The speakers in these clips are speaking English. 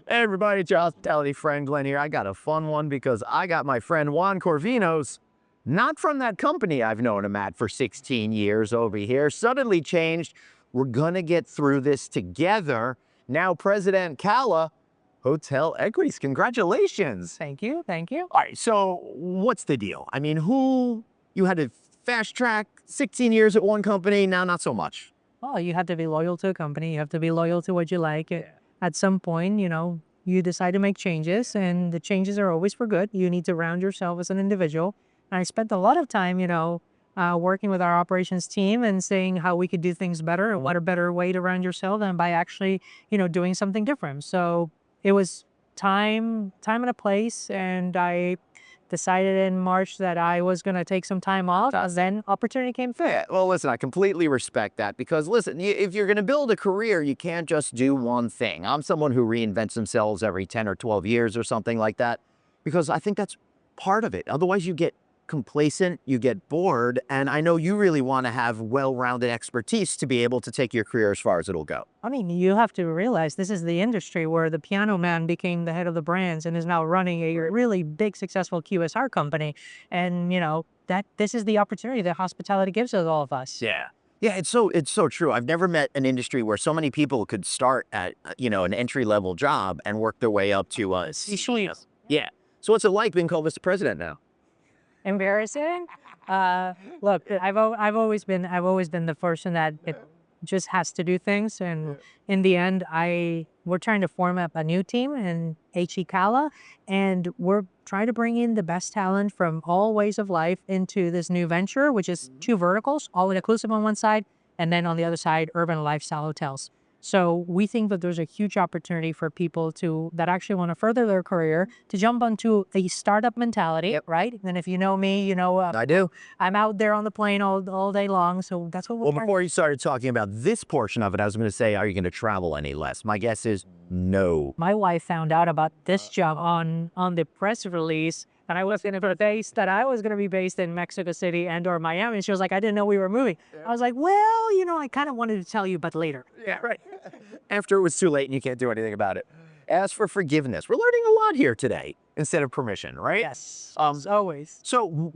Hey everybody, it's your hospitality friend Glenn here. I got a fun one because I got my friend Juan Corvinos, not from that company I've known him at for 16 years over here, suddenly changed. We're gonna get through this together. Now President Kala, Hotel Equities, congratulations. Thank you. Thank you. All right, so what's the deal? I mean, you had to fast track 16 years at one company, now not so much. Oh, you have to be loyal to a company. You have to be loyal to what you like. At some point, you decide to make changes, and the changes are always for good. You need to round yourself as an individual. And I spent a lot of time, working with our operations team and saying how we could do things better and what a better way to round yourself than by actually, doing something different. So it was time and a place, and I decided in March that I was going to take some time off. Then opportunity came through. Yeah, well, listen, I completely respect that because, listen, if you're going to build a career, you can't just do one thing. I'm someone who reinvents themselves every 10 or 12 years or something like that because I think that's part of it. Otherwise, you get complacent, you get bored, and I know you really want to have well-rounded expertise to be able to take your career as far as it'll go. I mean, you have to realize this is the industry where the piano man became the head of the brands and is now running a really big, successful QSR company. And, this is the opportunity that hospitality gives us, all of us. Yeah. Yeah, it's so true. I've never met an industry where so many people could start at, an entry-level job and work their way up to CEO. Yeah. So what's it like being called Mr. President now? Embarrassing. Look, I've always been the person that it just has to do things, and in the end, we're trying to form up a new team in Kala, and we're trying to bring in the best talent from all ways of life into this new venture, which is two verticals, all inclusive on one side, and then on the other side, urban lifestyle hotels. So we think that there's a huge opportunity for people that actually want to further their career to jump onto a startup mentality, right? And if you know me, I do. I'm out there on the plane all day long. So that's what we're Well, before you started talking about this portion of it, I was going to say, are you going to travel any less? My guess is no. My wife found out about this job on the press release, and I was going to be based in Mexico City and/or Miami. And she was like, I didn't know we were moving. I was like, well, I kind of wanted to tell you, but later. Yeah, right. After it was too late and you can't do anything about it. As for forgiveness, we're learning a lot here today instead of permission, right? Yes, as always. So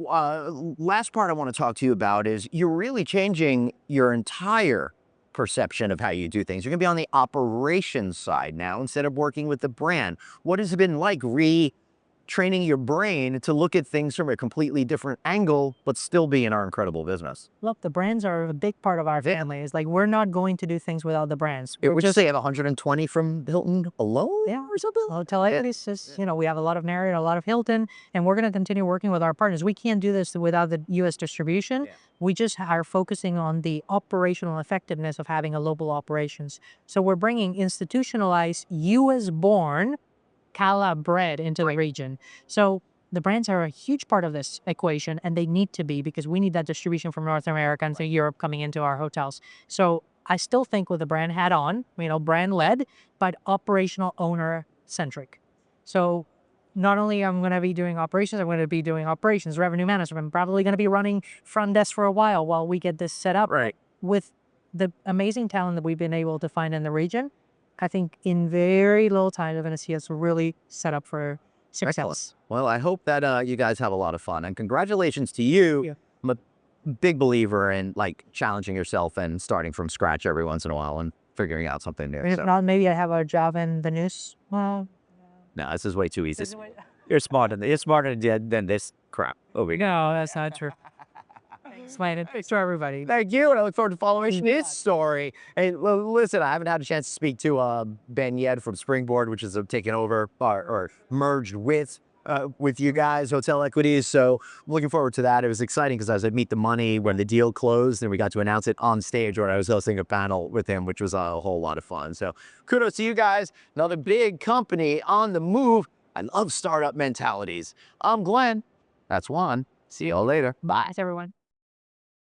last part I want to talk to you about is you're really changing your entire perception of how you do things. You're going to be on the operations side now instead of working with the brand. What has it been like retraining your brain to look at things from a completely different angle, but still be in our incredible business? Look, the brands are a big part of our family. It's like we're not going to do things without the brands. Would you say you have 120 from Hilton alone? Yeah, or something? Hotel Equities is, we have a lot of Marriott, a lot of Hilton, and we're going to continue working with our partners. We can't do this without the U.S. distribution. Yeah. We just are focusing on the operational effectiveness of having a local operations. So we're bringing institutionalized U.S.-born Kala bread into the region. So the brands are a huge part of this equation, and they need to be because we need that distribution from North America and to Europe coming into our hotels. So I still think with the brand hat on, brand led, but operational owner centric. So not only I'm going to be doing operations, I'm going to be doing operations, revenue management. I'm probably going to be running front desk for a while we get this set up. Right. With the amazing talent that we've been able to find in the region, I think in very little time, they're going to see us really set up for success. Excellent. Well, I hope that you guys have a lot of fun, and congratulations to you. Yeah. I'm a big believer in challenging yourself and starting from scratch every once in a while and figuring out something new. If not, maybe I have a job in the news. Well, no, this is way too easy. You're smarter than this crap over here. No, that's not true. Thanks to everybody. Thank you, and I look forward to following his story. And listen, I haven't had a chance to speak to Ben yet from Springboard, which is taken over or merged with you guys, Hotel Equities. So I'm looking forward to that. It was exciting because I was at Meet the Money when the deal closed, and we got to announce it on stage where I was hosting a panel with him, which was a whole lot of fun. So kudos to you guys. Another big company on the move. I love startup mentalities. I'm Glenn. That's Juan. See you all later. Bye. Thanks, everyone.